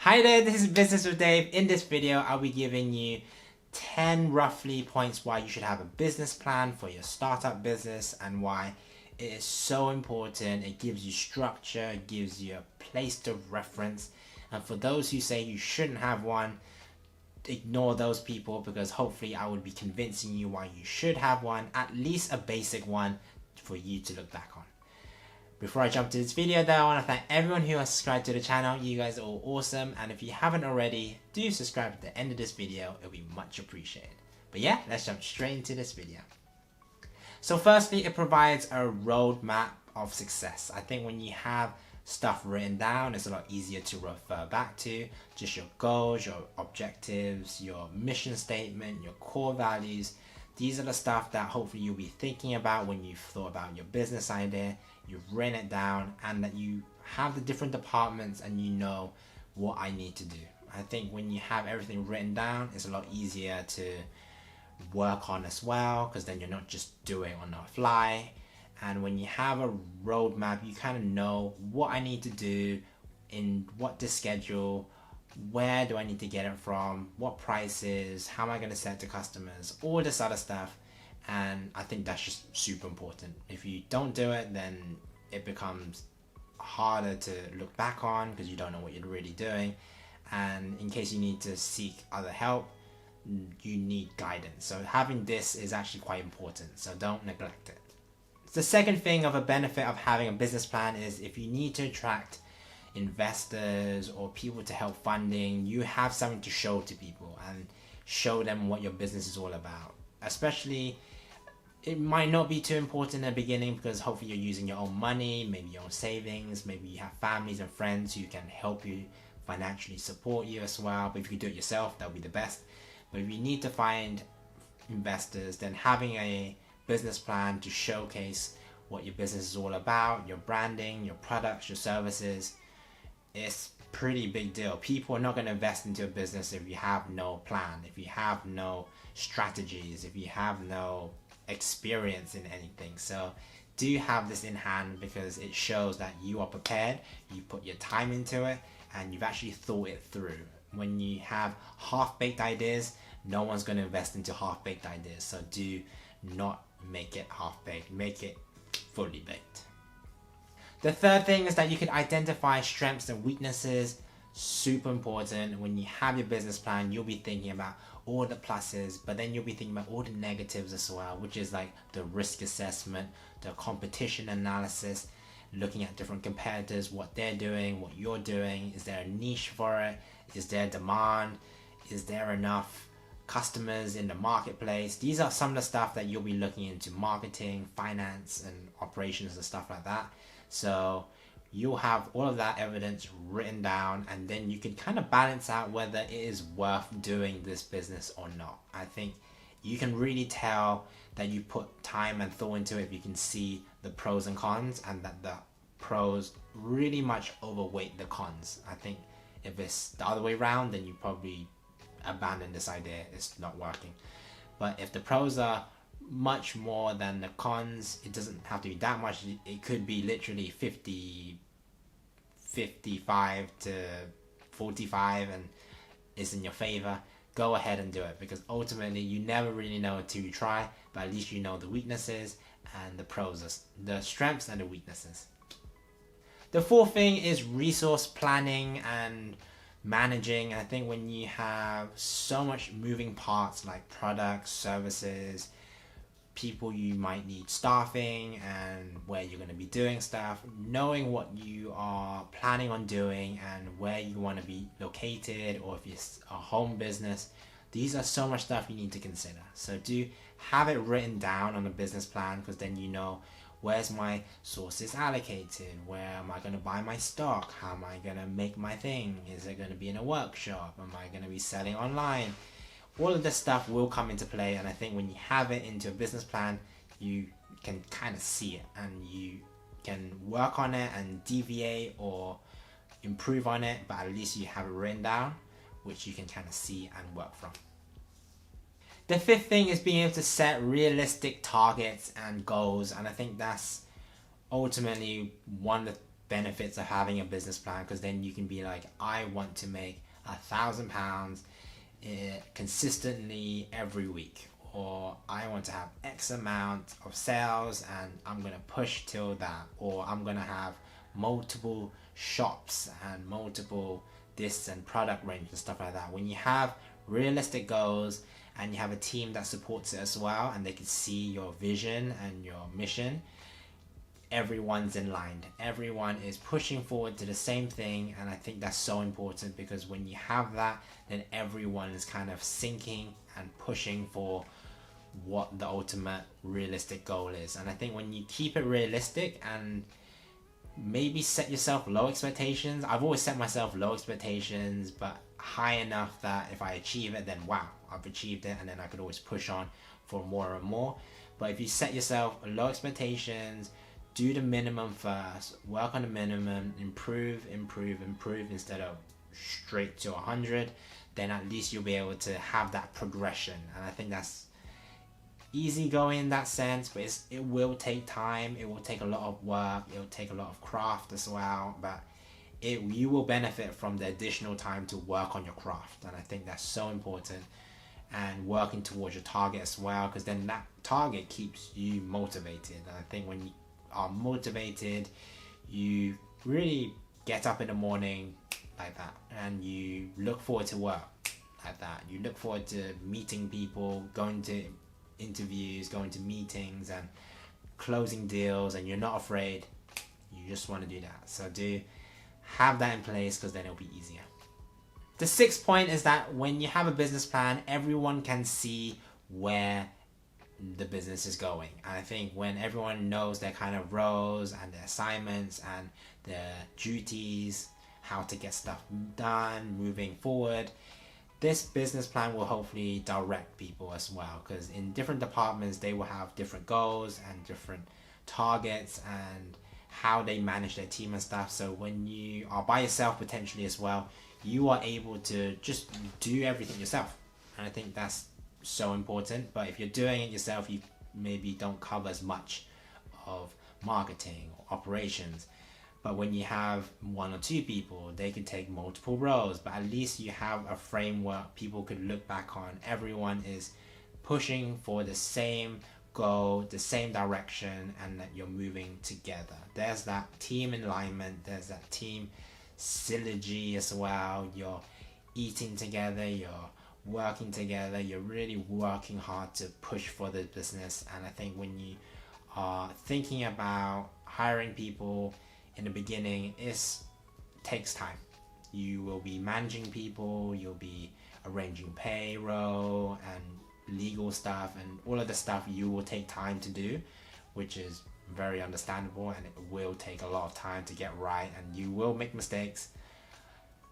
Hi there, this is Business with Dave. In this video, I'll be giving you 10 roughly points why you should have a business plan for your startup business and why it is so important. It gives you structure, it gives you a place to reference. And for those who say you shouldn't have one, ignore those people because hopefully I would be convincing you why you should have one, at least a basic one for you to look back on. Before I jump to this video though, I want to thank everyone who has subscribed to the channel. You guys are all awesome, and if you haven't already, do subscribe at the end of this video. It'll be much appreciated. But yeah, let's jump straight into this video. So firstly, it provides a roadmap of success. I think when you have stuff written down, it's a lot easier to refer back to. Just your goals, your objectives, your mission statement, your core values. These are the stuff that hopefully you'll be thinking about when you've thought about your business idea, you've written it down, and that you have the different departments and you know what I need to do. I think when you have everything written down, it's a lot easier to work on as well, because then you're not just doing on the fly. And when you have a roadmap, you kind of know what I need to do, in what to schedule, where do I need to get it from, what prices, how am I going to sell it to customers, all this other stuff. And I think that's just super important. If you don't do it, then it becomes harder to look back on because you don't know what you're really doing. And in case you need to seek other help, you need guidance. So having this is actually quite important, so don't neglect it. The second thing of a benefit of having a business plan is if you need to attract investors or people to help funding, you have something to show to people and show them what your business is all about. Especially, it might not be too important in the beginning because hopefully you're using your own money, maybe your own savings, maybe you have families and friends who can help you financially support you as well. But if you do it yourself, that would be the best. But if you need to find investors, then having a business plan to showcase what your business is all about, your branding, your products, your services, it's pretty big deal. People are not going to invest into a business if you have no plan, if you have no strategies, if you have no experience in anything. So do have this in hand because it shows that you are prepared, you put your time into it, and you've actually thought it through. When you have half-baked ideas, no one's going to invest into half-baked ideas. So do not make it half-baked, make it fully baked. The third thing is that you can identify strengths and weaknesses. Super important. When you have your business plan, you'll be thinking about all the pluses, but then you'll be thinking about all the negatives as well, which is like the risk assessment, the competition analysis, looking at different competitors, what they're doing, what you're doing. Is there a niche for it? Is there demand? Is there enough customers in the marketplace? These are some of the stuff that you'll be looking into: marketing, finance, and operations and stuff like that. So you'll have all of that evidence written down, and then you can kind of balance out whether it is worth doing this business or not. I think you can really tell that you put time and thought into it if you can see the pros and cons, and that the pros really much overweight the cons. I think if it's the other way around, then you probably abandon this idea, it's not working. But if the pros are much more than the cons, it doesn't have to be that much. It could be literally 55 to 45 and it's in your favor. Go ahead and do it, because ultimately you never really know until you try, but at least you know the weaknesses and the pros, the strengths and the weaknesses. The fourth thing is resource planning and managing. I think when you have so much moving parts like products, services, people you might need staffing, and where you're going to be doing stuff, knowing what you are planning on doing and where you want to be located, or if it's a home business, these are so much stuff you need to consider. So do have it written down on a business plan, because then you know, where's my sources allocated, where am I going to buy my stock, how am I going to make my thing, is it going to be in a workshop, am I going to be selling online? All of this stuff will come into play, and I think when you have it into a business plan, you can kind of see it and you can work on it and deviate or improve on it, but at least you have it written down, which you can kind of see and work from. The fifth thing is being able to set realistic targets and goals, and I think that's ultimately one of the benefits of having a business plan, because then you can be like, I want to make £1,000 consistently every week, or I want to have X amount of sales and I'm gonna push till that, or I'm gonna have multiple shops and multiple this and product range and stuff like that. When you have realistic goals and you have a team that supports it as well, and they can see your vision and your mission, everyone's in line. Everyone is pushing forward to the same thing, and I think that's so important, because when you have that, then everyone is kind of sinking and pushing for what the ultimate realistic goal is. And I think when you keep it realistic and maybe set yourself low expectations. I've always set myself low expectations, but high enough that if I achieve it, then wow, I've achieved it, and then I could always push on for more and more. But if you set yourself low expectations, do the minimum first, work on the minimum, improve instead of straight to 100, then at least you'll be able to have that progression. And I think that's easy going in that sense, but it will take time, it will take a lot of work, it will take a lot of craft as well, but you will benefit from the additional time to work on your craft. And I think that's so important, and working towards your target as well, because then that target keeps you motivated. And I think when you are motivated, you really get up in the morning like that, and you look forward to work like that. You look forward to meeting people, going to interviews, going to meetings and closing deals, and you're not afraid. You just want to do that. So do have that in place, because then it'll be easier. The sixth point is that when you have a business plan, everyone can see where the business is going. And I think when everyone knows their kind of roles and their assignments and their duties, how to get stuff done moving forward, this business plan will hopefully direct people as well, because in different departments they will have different goals and different targets and how they manage their team and stuff. So when you are by yourself potentially as well, you are able to just do everything yourself. And I think that's so important. But if you're doing it yourself, you maybe don't cover as much of marketing or operations. But when you have one or two people, they can take multiple roles, but at least you have a framework people could look back on. Everyone is pushing for the same goal, the same direction, and that you're moving together. There's that team alignment, there's that team synergy as well. You're eating together, you're working together, you're really working hard to push for the business. And I think when you are thinking about hiring people in the beginning, it takes time. You will be managing people, you'll be arranging payroll and legal stuff, and all of the stuff you will take time to do, which is very understandable, and it will take a lot of time to get right, and you will make mistakes.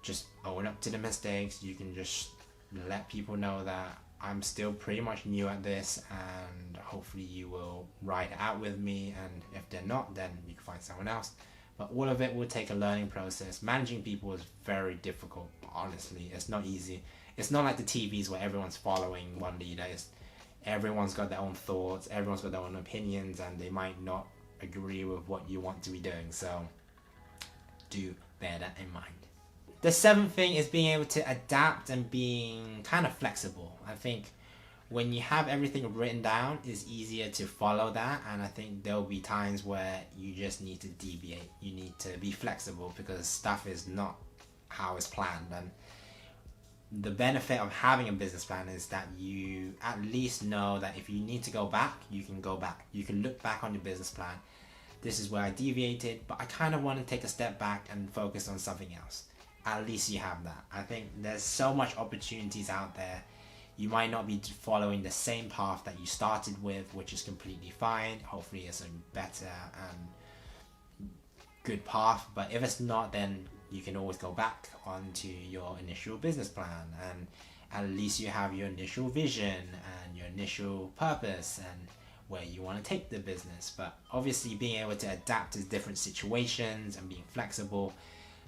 Just own up to the mistakes. You can just let people know that I'm still pretty much new at this, and hopefully you will ride it out with me, and if they're not, then you can find someone else. But all of it will take a learning process. Managing people is very difficult, honestly. It's not easy. It's not like the TVs where everyone's following one leader. Everyone's got their own thoughts, everyone's got their own opinions, and they might not agree with what you want to be doing. So do bear that in mind. The seventh thing is being able to adapt and being kind of flexible. I think when you have everything written down, it's easier to follow that, and I think there'll be times where you just need to deviate. You need to be flexible because stuff is not how it's planned. And the benefit of having a business plan is that you at least know that if you need to go back, you can go back. You can look back on your business plan. This is where I deviated, but I kind of want to take a step back and focus on something else. At least you have that. I think there's so much opportunities out there. You might not be following the same path that you started with, which is completely fine. Hopefully it's a better and good path, but if it's not, then you can always go back onto your initial business plan, and at least you have your initial vision and your initial purpose and where you want to take the business. But obviously being able to adapt to different situations and being flexible,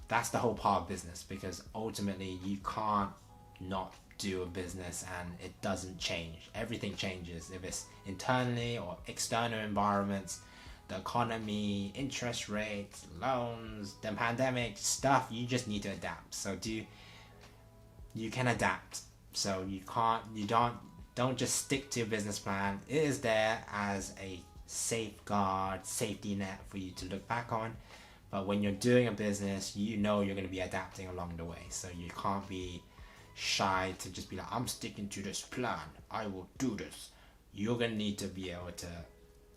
that's the whole part of business, because ultimately you can't not do a business and it doesn't change. Everything changes. If it's internally or external environments, the economy, interest rates, loans, the pandemic stuff, you just need to adapt. So you can adapt. So don't just stick to your business plan. It is there as a safeguard, safety net for you to look back on. But when you're doing a business, you know you're going to be adapting along the way. So you can't be shy to just be like, I'm sticking to this plan, I will do this. You're going to need to be able to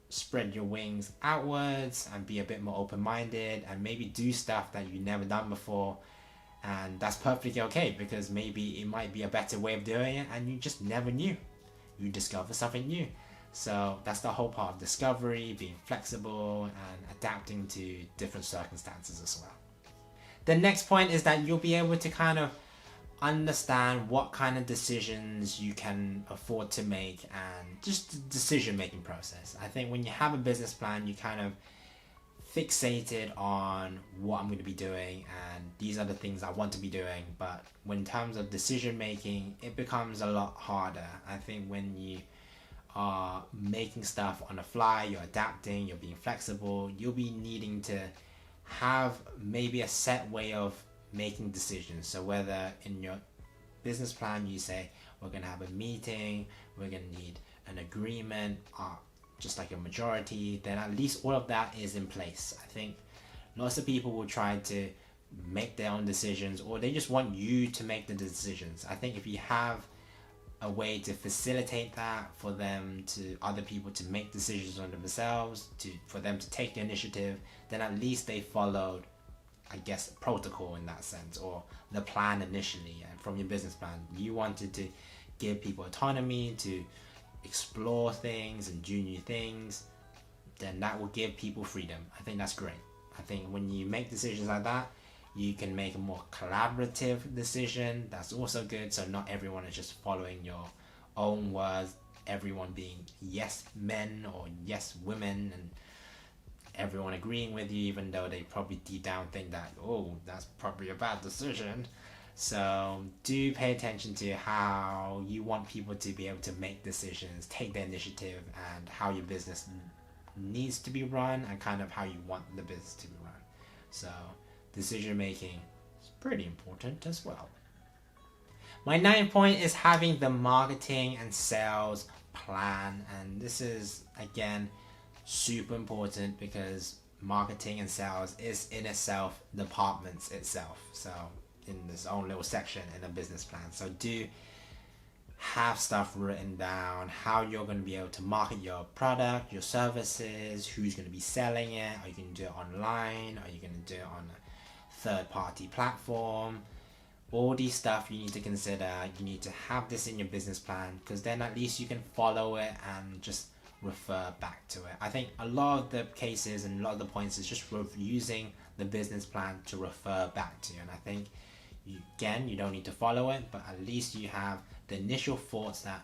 spread your wings outwards and be a bit more open-minded and maybe do stuff that you've never done before. And that's perfectly okay, because maybe it might be a better way of doing it and you just never knew. You discover something new. So that's the whole part of discovery, being flexible and adapting to different circumstances as well. The next point is that you'll be able to kind of understand what kind of decisions you can afford to make and just the decision making process. I think when you have a business plan, you kind of fixated on what I'm going to be doing and these are the things I want to be doing. But when in terms of decision making, it becomes a lot harder. I think when you are making stuff on the fly, you're adapting, you're being flexible, you'll be needing to have maybe a set way of making decisions. So whether in your business plan you say we're going to have a meeting, we're going to need an agreement, just like a majority, then at least all of that is in place. I think lots of people will try to make their own decisions, or they just want you to make the decisions. I think if you have a way to facilitate that for them, to other people to make decisions on themselves, for them to take the initiative, then at least they followed, I guess, protocol in that sense, or the plan initially. And from your business plan, you wanted to give people autonomy to explore things and do new things, then that will give people freedom. I think that's great. I think when you make decisions like that, you can make a more collaborative decision. That's also good. So not everyone is just following your own words, everyone being yes men or yes women, and everyone agreeing with you, even though they probably deep down think that, oh, that's probably a bad decision. So do pay attention to how you want people to be able to make decisions, take the initiative, and how your business needs to be run and kind of how you want the business to be run. So decision making is pretty important as well. My ninth point is having the marketing and sales plan. And this is, again, super important because marketing and sales is in itself departments itself. So in this own little section in a business plan. So do have stuff written down, how you're going to be able to market your product, your services, who's going to be selling it. Are you going to do it online? Are you going to do it on a third-party platform? All these stuff you need to consider. You need to have this in your business plan, because then at least you can follow it and just refer back to it. I think a lot of the cases and a lot of the points is just using the business plan to refer back to. And I think you don't need to follow it, but at least you have the initial thoughts that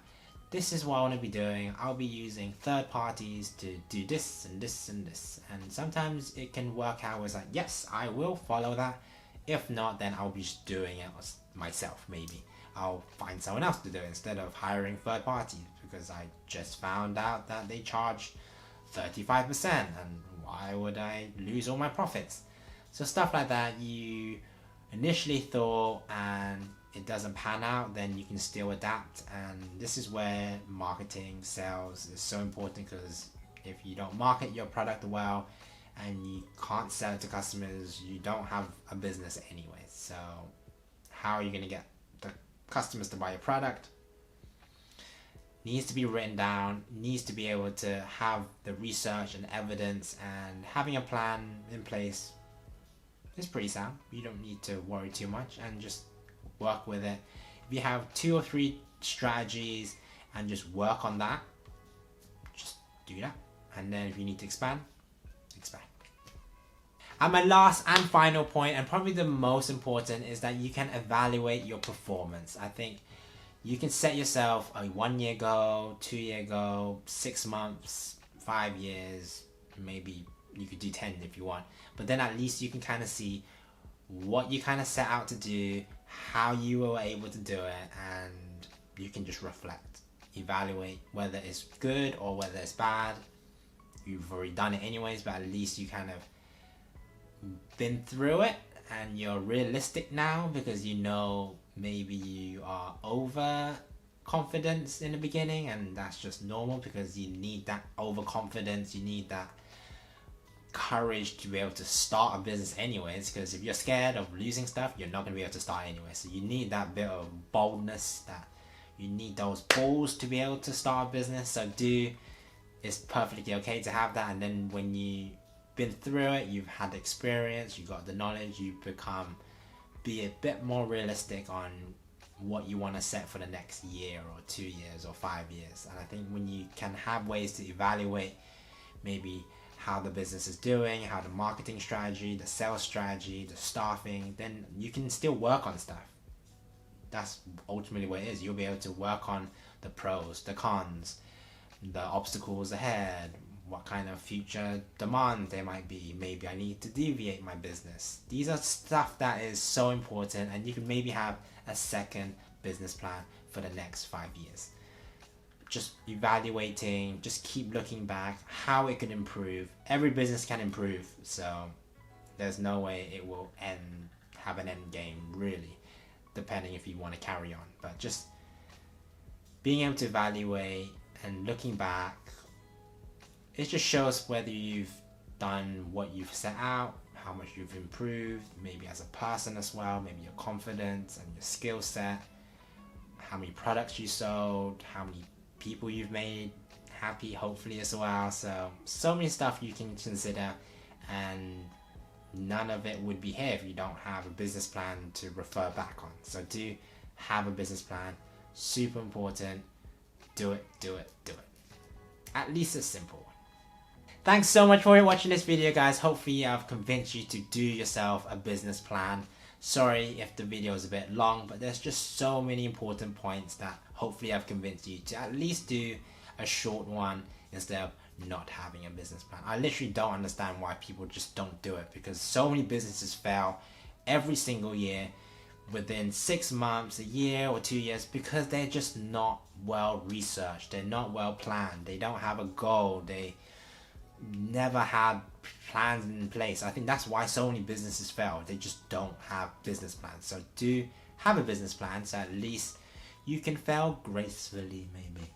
this is what I want to be doing. I'll be using third parties to do this and this and this. And sometimes it can work out as like, yes, I will follow that. If not, then I'll be just doing it myself. Maybe I'll find someone else to do it instead of hiring third parties, because I just found out that they charge 35%, and why would I lose all my profits? So stuff like that you initially thought and it doesn't pan out, then you can still adapt. And this is where marketing, sales is so important, because if you don't market your product well and you can't sell it to customers, you don't have a business anyway. So how are you going to get the customers to buy your product? Needs to be written down, needs to be able to have the research and evidence, and having a plan in place is pretty sound. You don't need to worry too much and just work with it. If you have 2 or 3 strategies and just work on that, just do that. And then if you need to expand. And my last and final point, and probably the most important, is that you can evaluate your performance. I think you can set yourself a 1-year goal, 2-year goal, 6 months, 5 years, maybe you could do 10 if you want. But then at least you can kind of see what you kind of set out to do, how you were able to do it, and you can just reflect, evaluate whether it's good or whether it's bad. you've already done it anyways, but at least you kind of been through it and you're realistic now, because you know maybe you are over confidence in the beginning, and that's just normal because you need that overconfidence, you need that courage to be able to start a business anyways, because if you're scared of losing stuff, you're not going to be able to start anyway. So you need that bit of boldness, that you need those balls to be able to start a business. So it's perfectly okay to have that, and then when you've been through it, you've had experience, you've got the knowledge, you be a bit more realistic on what you want to set for the next year or 2 years or 5 years. And I think when you can have ways to evaluate maybe how the business is doing, how the marketing strategy, the sales strategy, the staffing, then you can still work on stuff. That's ultimately what it is. You'll be able to work on the pros, the cons, the obstacles ahead, what kind of future demands there might be. Maybe I need to deviate my business. These are stuff that is so important, and you can maybe have a second business plan for the next 5 years. Just evaluating, just keep looking back how it can improve. Every business can improve, so there's no way it will have an end game, really, depending if you want to carry on. But just being able to evaluate and looking back, it just shows whether you've done what you've set out, how much you've improved, maybe as a person as well, maybe your confidence and your skill set, how many products you sold, how many people you've made happy, hopefully, as well. So many stuff you can consider, and none of it would be here if you don't have a business plan to refer back on. So do have a business plan. Super important. Do it. At least a simple one. Thanks so much for watching this video, guys. Hopefully I've convinced you to do yourself a business plan. Sorry if the video is a bit long, but there's just so many important points that hopefully I've convinced you to at least do a short one instead of not having a business plan. I literally don't understand why people just don't do it, because so many businesses fail every single year within 6 months, a year or 2 years, because they're just not well researched, they're not well planned, they don't have a goal, they never had plans in place. I think that's why so many businesses fail. They just don't have business plans. So do have a business plan, so at least you can fail gracefully, maybe,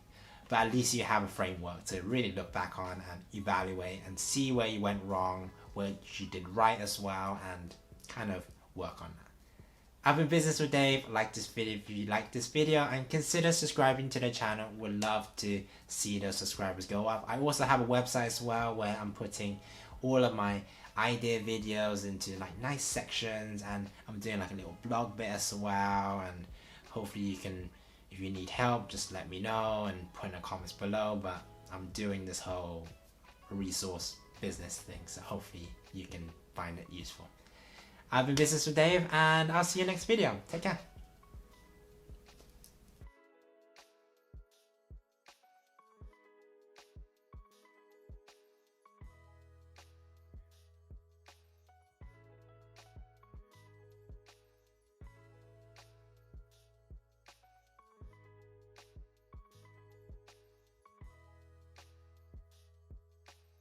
but at least you have a framework to really look back on and evaluate and see where you went wrong, where you did right as well, and kind of work on that. I've been Business with Dave. Like this video if you like this video, and consider subscribing to the channel. Would love to see those subscribers go up. I also have a website as well where I'm putting all of my idea videos into like nice sections, and I'm doing like a little blog bit as well. And hopefully you can, if you need help, just let me know and put in the comments below. But I'm doing this whole resource business thing, so hopefully you can find it useful. I've been Business with Dave, and I'll see you next video. Take care.